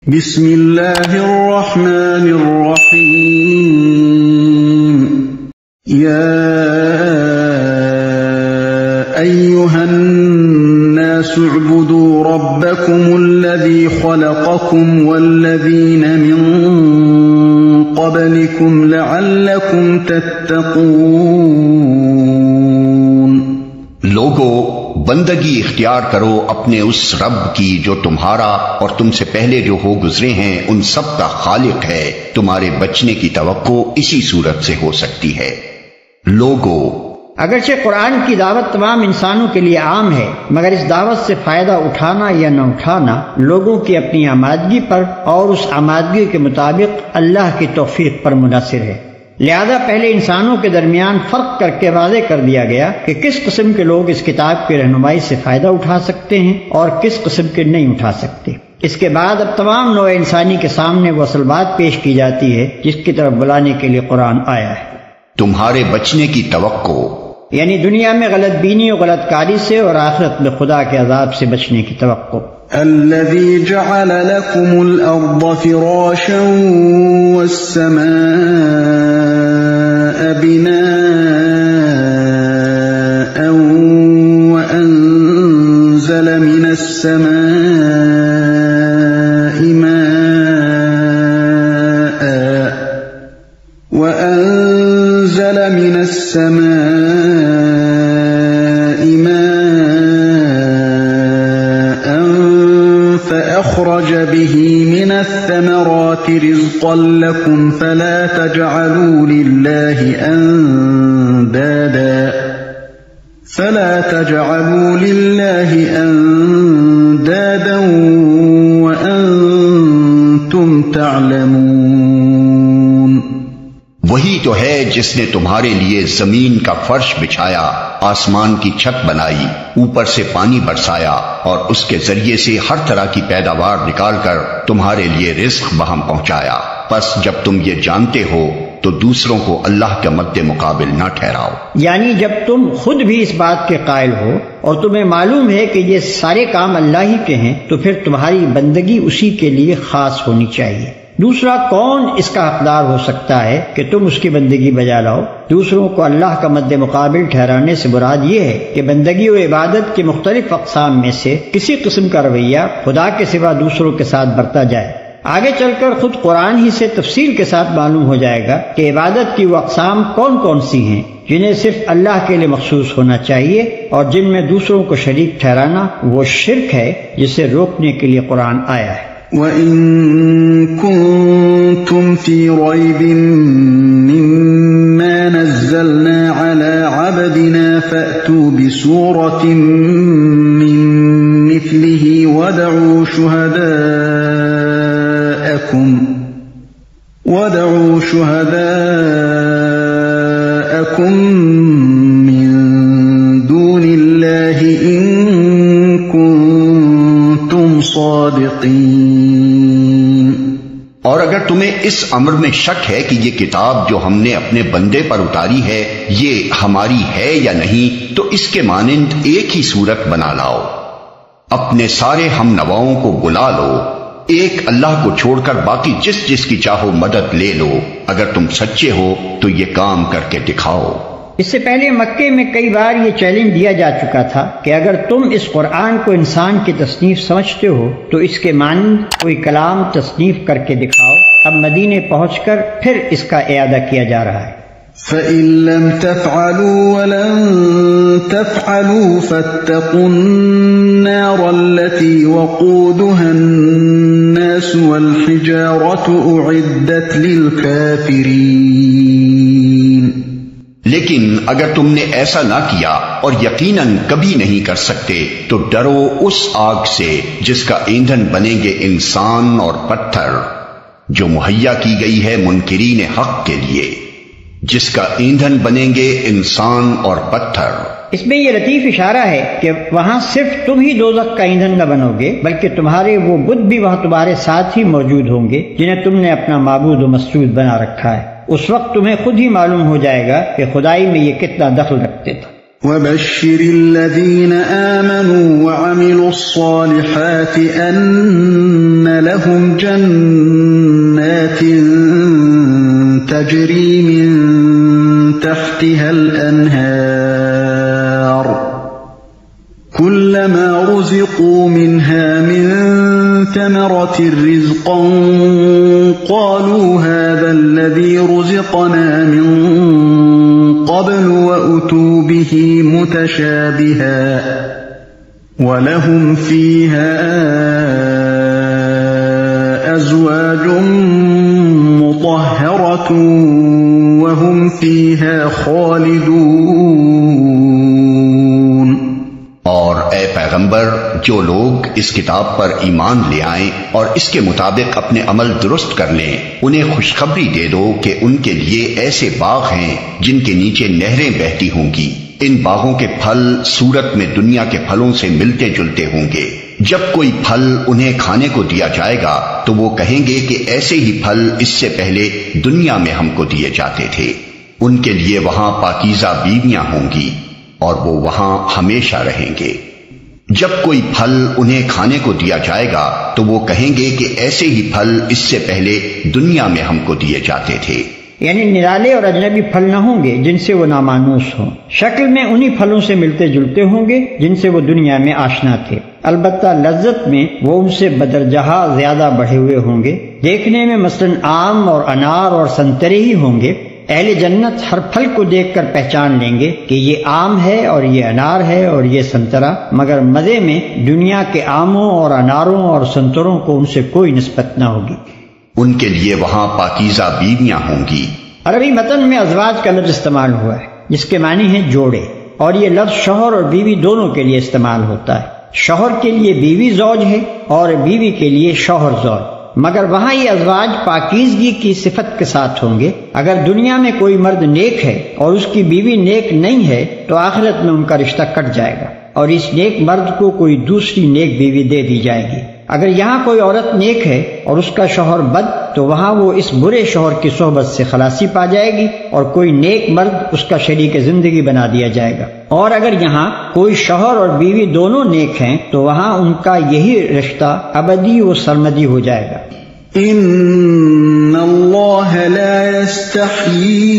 بسم اللہ الرحمن الرحیم یا ایہا الناس اعبدوا ربکم الذی خلقکم والذین من قبلکم لعلکم تتقون۔ لوگو، بندگی اختیار کرو اپنے اس رب کی جو تمہارا اور تم سے پہلے جو ہو گزرے ہیں ان سب کا خالق ہے۔ تمہارے بچنے کی توقع اسی صورت سے ہو سکتی ہے۔ لوگو، اگرچہ قرآن کی دعوت تمام انسانوں کے لیے عام ہے، مگر اس دعوت سے فائدہ اٹھانا یا نہ اٹھانا لوگوں کی اپنی آمادگی پر اور اس آمادگی کے مطابق اللہ کی توفیق پر منحصر ہے۔ لہذا پہلے انسانوں کے درمیان فرق کر کے واضح کر دیا گیا کہ کس قسم کے لوگ اس کتاب کی رہنمائی سے فائدہ اٹھا سکتے ہیں اور کس قسم کے نہیں اٹھا سکتے۔ اس کے بعد اب تمام نوع انسانی کے سامنے وہ اصل بات پیش کی جاتی ہے جس کی طرف بلانے کے لیے قرآن آیا ہے۔ تمہارے بچنے کی توقع، یعنی دنیا میں غلط بینی اور غلط کاری سے اور آخرت میں خدا کے عذاب سے بچنے کی توقع۔ الذي جعل لكم الأرض فراشا والسماء بناء وأنزل من السماء فأخرج به من الثمرات رزقا لكم فلا تجعلوا لله أندادا وأنتم تعلمون۔ وہی تو ہے جس نے تمہارے لیے زمین کا فرش بچھایا، آسمان کی چھت بنائی، اوپر سے پانی برسایا اور اس کے ذریعے سے ہر طرح کی پیداوار نکال کر تمہارے لیے رزق بہم پہنچایا۔ پس جب تم یہ جانتے ہو تو دوسروں کو اللہ کے مد مقابل نہ ٹھہراؤ۔ یعنی جب تم خود بھی اس بات کے قائل ہو اور تمہیں معلوم ہے کہ یہ سارے کام اللہ ہی کے ہیں تو پھر تمہاری بندگی اسی کے لیے خاص ہونی چاہیے۔ دوسرا کون اس کا حقدار ہو سکتا ہے کہ تم اس کی بندگی بجا لاؤ؟ دوسروں کو اللہ کا مد مقابل ٹھہرانے سے مراد یہ ہے کہ بندگی و عبادت کے مختلف اقسام میں سے کسی قسم کا رویہ خدا کے سوا دوسروں کے ساتھ برتا جائے۔ آگے چل کر خود قرآن ہی سے تفصیل کے ساتھ معلوم ہو جائے گا کہ عبادت کی وہ اقسام کون کون سی ہیں جنہیں صرف اللہ کے لیے مخصوص ہونا چاہیے اور جن میں دوسروں کو شریک ٹھہرانا وہ شرک ہے جسے روکنے کے لیے قرآن آیا ہے۔ وَإِن كُنتُمْ فِي رَيْبٍ مِّمَّا نَزَّلْنَا عَلَى عَبْدِنَا فَأْتُوا بِسُورَةٍ مِّن مِّثْلِهِ وَادْعُوا شُهَدَاءَكُم مِّن دُونِ اللَّهِ إِن كُنتُمْ صَادِقِينَ۔ اور اگر تمہیں اس امر میں شک ہے کہ یہ کتاب جو ہم نے اپنے بندے پر اتاری ہے یہ ہماری ہے یا نہیں تو اس کے مانند ایک ہی صورت بنا لاؤ، اپنے سارے ہم نواؤں کو بلا لو، ایک اللہ کو چھوڑ کر باقی جس جس کی چاہو مدد لے لو، اگر تم سچے ہو تو یہ کام کر کے دکھاؤ۔ اس سے پہلے مکے میں کئی بار یہ چیلنج دیا جا چکا تھا کہ اگر تم اس قرآن کو انسان کی تصنیف سمجھتے ہو تو اس کے مانند کوئی کلام تصنیف کر کے دکھاؤ۔ اب مدینے پہنچ کر پھر اس کا اعادہ کیا جا رہا ہے۔ فَإِن لَّمْ تَفْعَلُوا وَلَن تَفْعَلُوا فَاتَّقُوا النَّارَ الَّتِي وَقُودُهَا النَّاسُ وَالْحِجَارَةُ أُعِدَّتْ لِلْكَافِرِينَ۔ لیکن اگر تم نے ایسا نہ کیا اور یقیناً کبھی نہیں کر سکتے تو ڈرو اس آگ سے جس کا ایندھن بنیں گے انسان اور پتھر، جو مہیا کی گئی ہے منکرین حق کے لیے، جس کا ایندھن بنیں گے انسان اور پتھر۔ اس میں یہ لطیف اشارہ ہے کہ وہاں صرف تم ہی دوزخ کا ایندھن نہ بنو گے بلکہ تمہارے وہ بت بھی وہاں تمہارے ساتھ ہی موجود ہوں گے جنہیں تم نے اپنا معبود و مسجود بنا رکھا ہے۔ اس وقت تمہیں خود ہی معلوم ہو جائے گا کہ خدائی میں یہ کتنا دخل رکھتے تھے۔ وبشر الذين آمنوا وعملوا الصالحات أن لهم جنات تجري من تحتها الأنهار كلما رزقوا منها من ثمرة رزقا قالوا هذا الذي رزقنا من قبل وأتوا به متشابها ولهم فيها أزواج مطهرة وهم فيها خالدون۔ اور اے پیغمبر، جو لوگ اس کتاب پر ایمان لے آئیں اور اس کے مطابق اپنے عمل درست کر لیں، انہیں خوشخبری دے دو کہ ان کے لیے ایسے باغ ہیں جن کے نیچے نہریں بہتی ہوں گی۔ ان باغوں کے پھل صورت میں دنیا کے پھلوں سے ملتے جلتے ہوں گے۔ جب کوئی پھل انہیں کھانے کو دیا جائے گا تو وہ کہیں گے کہ ایسے ہی پھل اس سے پہلے دنیا میں ہم کو دیے جاتے تھے۔ ان کے لیے وہاں پاکیزہ بیویاں ہوں گی اور وہ وہاں ہمیشہ رہیں گے۔ جب کوئی پھل انہیں کھانے کو دیا جائے گا تو وہ کہیں گے کہ ایسے ہی پھل اس سے پہلے دنیا میں ہم کو دیے جاتے تھے۔ یعنی نرالے اور اجنبی پھل نہ ہوں گے جن سے وہ نامانوس ہوں، شکل میں انہی پھلوں سے ملتے جلتے ہوں گے جن سے وہ دنیا میں آشنا تھے، البتہ لذت میں وہ ان سے بدرجہ زیادہ بڑھے ہوئے ہوں گے۔ دیکھنے میں مثلاً آم اور انار اور سنترے ہی ہوں گے۔ اہل جنت ہر پھل کو دیکھ کر پہچان لیں گے کہ یہ آم ہے اور یہ انار ہے اور یہ سنترا، مگر مزے میں دنیا کے آموں اور اناروں اور سنتروں کو ان سے کوئی نسبت نہ ہوگی۔ ان کے لیے وہاں پاکیزہ بیویاں ہوں گی۔ عربی متن میں ازواج کا لفظ استعمال ہوا ہے جس کے معنی ہے جوڑے، اور یہ لفظ شوہر اور بیوی دونوں کے لیے استعمال ہوتا ہے۔ شوہر کے لیے بیوی زوج ہے اور بیوی کے لیے شوہر زوج، مگر وہاں یہ ازواج پاکیزگی کی صفت کے ساتھ ہوں گے۔ اگر دنیا میں کوئی مرد نیک ہے اور اس کی بیوی نیک نہیں ہے تو آخرت میں ان کا رشتہ کٹ جائے گا اور اس نیک مرد کو کوئی دوسری نیک بیوی دے دی جائے گی۔ اگر یہاں کوئی عورت نیک ہے اور اس کا شوہر بد تو وہاں وہ اس برے شوہر کی صحبت سے خلاصی پا جائے گی اور کوئی نیک مرد اس کا شریک زندگی بنا دیا جائے گا۔ اور اگر یہاں کوئی شوہر اور بیوی دونوں نیک ہیں تو وہاں ان کا یہی رشتہ ابدی و سرمدی ہو جائے گا۔ ان اللہ لا يستحيي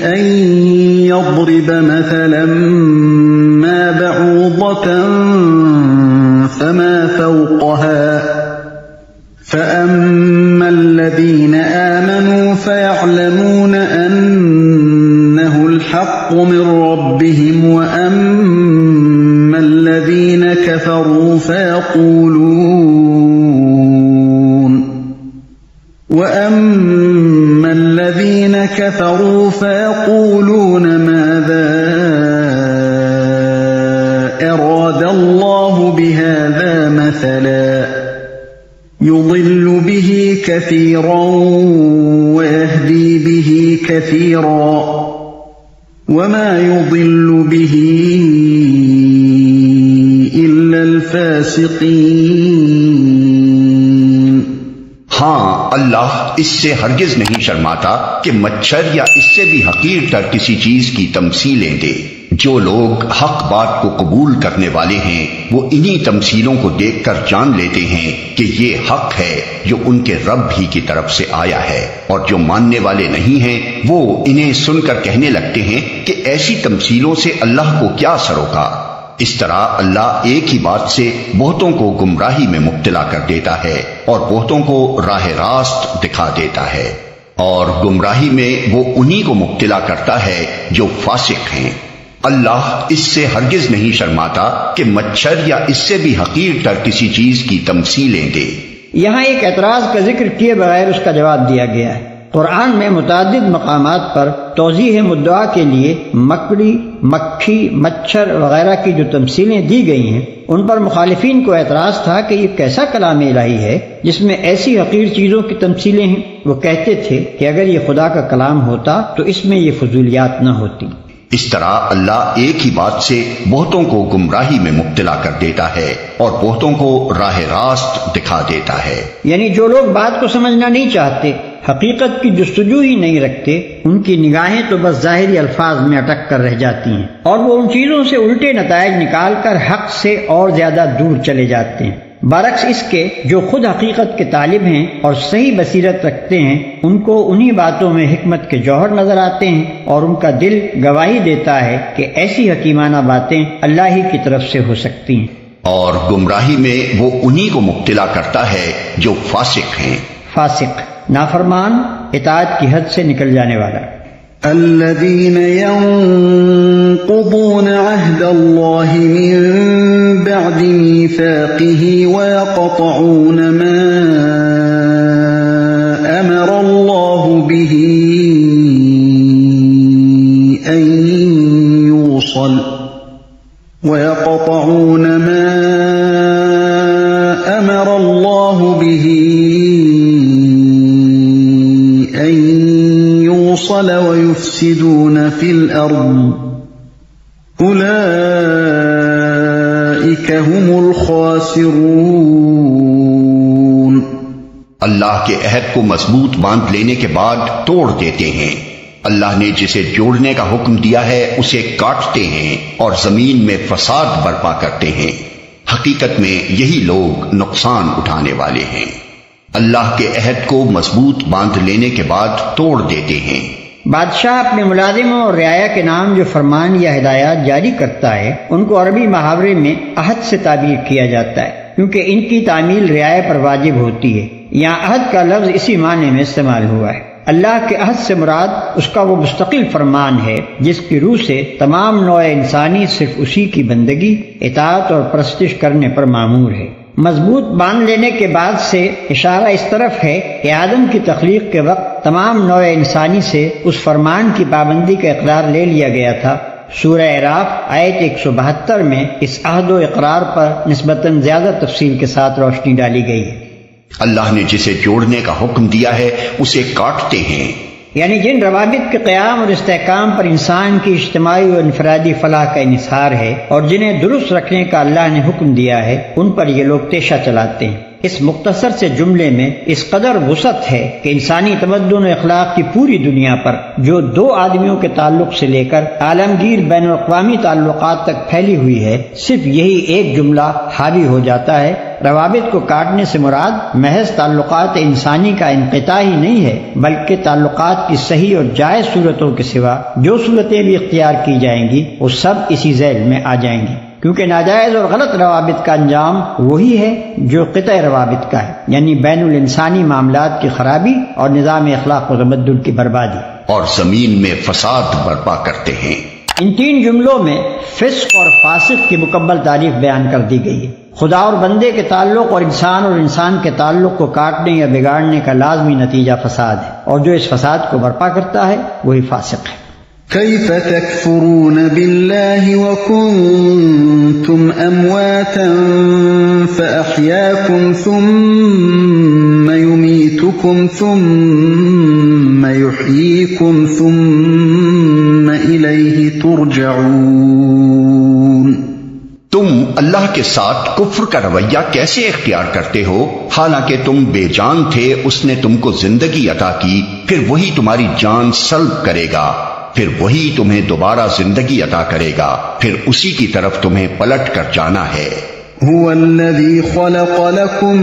ان يضرب مثلا ما بعوضة فما فوقها فأما الذين آمنوا فيعلمون أنه الحق من ربهم وأما الذين كفروا فيقولون ماذا أراد الله بهذا مثلا يضل به كثيرا ويهدي به كثيرا وما يضل به إلا الفاسقين۔ ہاں، اللہ اس سے ہرگز نہیں شرماتا کہ مچھر یا اس سے بھی حقیر تر کسی چیز کی تمثیلیں دے۔ جو لوگ حق بات کو قبول کرنے والے ہیں وہ انہی تمثیلوں کو دیکھ کر جان لیتے ہیں کہ یہ حق ہے جو ان کے رب ہی کی طرف سے آیا ہے، اور جو ماننے والے نہیں ہیں وہ انہیں سن کر کہنے لگتے ہیں کہ ایسی تمثیلوں سے اللہ کو کیا سروکار۔ اس طرح اللہ ایک ہی بات سے بہتوں کو گمراہی میں مبتلا کر دیتا ہے اور بہتوں کو راہ راست دکھا دیتا ہے، اور گمراہی میں وہ انہی کو مبتلا کرتا ہے جو فاسق ہیں۔ اللہ اس سے ہرگز نہیں شرماتا کہ مچھر یا اس سے بھی حقیر تر کسی چیز کی تمثیلیں دے۔ یہاں ایک اعتراض کا ذکر کیے بغیر اس کا جواب دیا گیا ہے۔ قرآن میں متعدد مقامات پر توضیح مدعا کے لیے مکڑی، مکھی، مچھر وغیرہ کی جو تمثیلیں دی گئی ہیں ان پر مخالفین کو اعتراض تھا کہ یہ کیسا کلام الہی ہے جس میں ایسی حقیر چیزوں کی تمثیلیں ہیں۔ وہ کہتے تھے کہ اگر یہ خدا کا کلام ہوتا تو اس میں یہ فضولیات نہ ہوتی۔ اس طرح اللہ ایک ہی بات سے بہتوں کو گمراہی میں مبتلا کر دیتا ہے اور بہتوں کو راہ راست دکھا دیتا ہے۔ یعنی جو لوگ بات کو سمجھنا نہیں چاہتے حقیقت کی جستجو ہی نہیں رکھتے، ان کی نگاہیں تو بس ظاہری الفاظ میں اٹک کر رہ جاتی ہیں، اور وہ ان چیزوں سے الٹے نتائج نکال کر حق سے اور زیادہ دور چلے جاتے ہیں۔ برعکس اس کے جو خود حقیقت کے طالب ہیں اور صحیح بصیرت رکھتے ہیں، ان کو انہی باتوں میں حکمت کے جوہر نظر آتے ہیں، اور ان کا دل گواہی دیتا ہے کہ ایسی حکیمانہ باتیں اللہ ہی کی طرف سے ہو سکتی ہیں۔ اور گمراہی میں وہ انہی کو مبتلا کرتا ہے جو فاسق ہیں۔ فاسق نافرمان، اطاعت کی حد سے نکل جانے والا۔ الذين ينقضون عهد الله من بعد ميثاقه ويقطعون ما أمر الله به أن يوصل ويفسدون في الأرض أولئك هم الخاسرون۔ اللہ کے عہد کو مضبوط باندھ لینے کے بعد توڑ دیتے ہیں۔ اللہ نے جسے جوڑنے کا حکم دیا ہے اسے کاٹتے ہیں اور زمین میں فساد برپا کرتے ہیں۔ حقیقت میں یہی لوگ نقصان اٹھانے والے ہیں۔ اللہ کے عہد کو مضبوط باندھ لینے کے بعد توڑ دیتے ہیں۔ بادشاہ اپنے ملازموں اور رعایا کے نام جو فرمان یا ہدایات جاری کرتا ہے ان کو عربی محاورے میں عہد سے تعبیر کیا جاتا ہے، کیونکہ ان کی تعمیل رعایا پر واجب ہوتی ہے۔ یہاں عہد کا لفظ اسی معنی میں استعمال ہوا ہے۔ اللہ کے عہد سے مراد اس کا وہ مستقل فرمان ہے جس کی روح سے تمام نوع انسانی صرف اسی کی بندگی، اطاعت اور پرستش کرنے پر مامور ہے۔ مضبوط باندھ لینے کے بعد سے اشارہ اس طرف ہے کہ آدم کی تخلیق کے وقت تمام نوع انسانی سے اس فرمان کی پابندی کا اقرار لے لیا گیا تھا۔ سورہ اعراف آیت 172 میں اس عہد و اقرار پر نسبتاً زیادہ تفصیل کے ساتھ روشنی ڈالی گئی ہے۔ اللہ نے جسے جوڑنے کا حکم دیا ہے اسے کاٹتے ہیں، یعنی جن روابط کے قیام اور استحکام پر انسان کی اجتماعی و انفرادی فلاح کا انحصار ہے اور جنہیں درست رکھنے کا اللہ نے حکم دیا ہے ان پر یہ لوگ تیشہ چلاتے ہیں۔ اس مختصر سے جملے میں اس قدر وسعت ہے کہ انسانی تمدن و اخلاق کی پوری دنیا پر جو دو آدمیوں کے تعلق سے لے کر عالمگیر بین الاقوامی تعلقات تک پھیلی ہوئی ہے، صرف یہی ایک جملہ حاوی ہو جاتا ہے۔ روابط کو کاٹنے سے مراد محض تعلقات انسانی کا انقطاع ہی نہیں ہے، بلکہ تعلقات کی صحیح اور جائز صورتوں کے سوا جو صورتیں بھی اختیار کی جائیں گی وہ سب اسی ذیل میں آ جائیں گی، کیونکہ ناجائز اور غلط روابط کا انجام وہی ہے جو قطع روابط کا ہے، یعنی بین الانسانی معاملات کی خرابی اور نظام اخلاق و تمدن کی بربادی، اور زمین میں فساد برپا کرتے ہیں۔ ان تین جملوں میں فسق اور فاسق کی مکمل تعریف بیان کر دی گئی ہے۔ خدا اور بندے کے تعلق اور انسان کے تعلق کو کاٹنے یا بگاڑنے کا لازمی نتیجہ فساد ہے، اور جو اس فساد کو برپا کرتا ہے وہی فاسق ہے۔ كيف تكفرون بالله وكنتم أمواتا فأحياكم ثم يميتكم ثم يحييكم ثم إليه ترجعون۔ تم اللہ کے ساتھ کفر کا رویہ کیسے اختیار کرتے ہو، حالانکہ تم بے جان تھے، اس نے تم کو زندگی عطا کی، پھر وہی تمہاری جان سلب کرے گا، پھر وہی تمہیں دوبارہ زندگی عطا کرے گا، پھر اسی کی طرف تمہیں پلٹ کر جانا ہے۔ هو الذي خلق لكم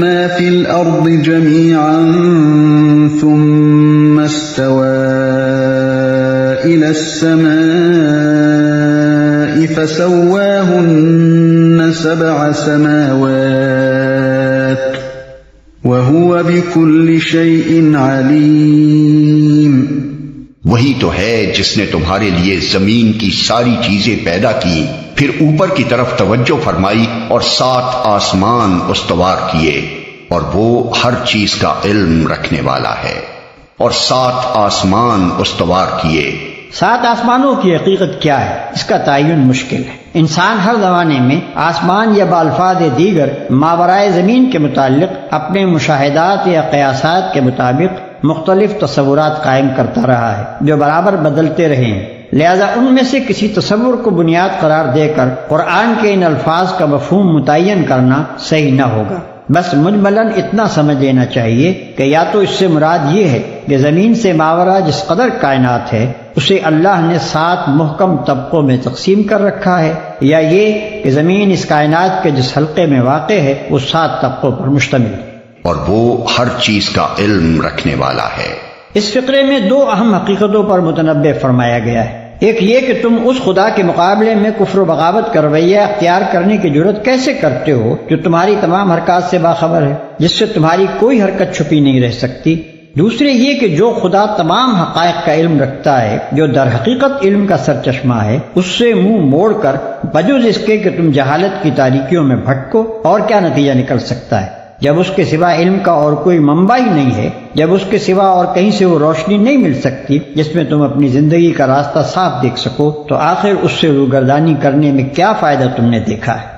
ما في الأرض جميعا ثم استوى إلى السماء فسواهن 7 سماوات وهو بكل شيء عليم۔ وہی تو ہے جس نے تمہارے لیے زمین کی ساری چیزیں پیدا کی، پھر اوپر کی طرف توجہ فرمائی اور 7 آسمان استوار کیے، اور وہ ہر چیز کا علم رکھنے والا ہے، اور 7 آسمان استوار کیے۔ 7 آسمانوں کی حقیقت کیا ہے اس کا تعین مشکل ہے۔ انسان ہر زمانے میں آسمان یا بالفاظ دیگر ماورائے زمین کے متعلق اپنے مشاہدات یا قیاسات کے مطابق مختلف تصورات قائم کرتا رہا ہے جو برابر بدلتے رہے ہیں، لہذا ان میں سے کسی تصور کو بنیاد قرار دے کر قرآن کے ان الفاظ کا مفہوم متعین کرنا صحیح نہ ہوگا۔ بس مجملاً اتنا سمجھ لینا چاہیے کہ یا تو اس سے مراد یہ ہے کہ زمین سے ماورا جس قدر کائنات ہے اسے اللہ نے 7 محکم طبقوں میں تقسیم کر رکھا ہے، یا یہ کہ زمین اس کائنات کے جس حلقے میں واقع ہے وہ 7 طبقوں پر مشتمل ہے، اور وہ ہر چیز کا علم رکھنے والا ہے۔ اس فقرے میں 2 اہم حقیقتوں پر متنبہ فرمایا گیا ہے۔ ایک یہ کہ تم اس خدا کے مقابلے میں کفر و بغاوت کا رویہ اختیار کرنے کی جرت کیسے کرتے ہو جو تمہاری تمام حرکات سے باخبر ہے، جس سے تمہاری کوئی حرکت چھپی نہیں رہ سکتی۔ دوسرے یہ کہ جو خدا تمام حقائق کا علم رکھتا ہے، جو در حقیقت علم کا سرچشمہ ہے، اس سے منہ موڑ کر بجز اس کے کہ تم جہالت کی تاریکیوں میں بھٹکو اور کیا نتیجہ نکل سکتا ہے؟ جب اس کے سوا علم کا اور کوئی منبع ہی نہیں ہے، جب اس کے سوا اور کہیں سے وہ روشنی نہیں مل سکتی جس میں تم اپنی زندگی کا راستہ صاف دیکھ سکو، تو آخر اس سے روگردانی کرنے میں کیا فائدہ تم نے دیکھا ہے؟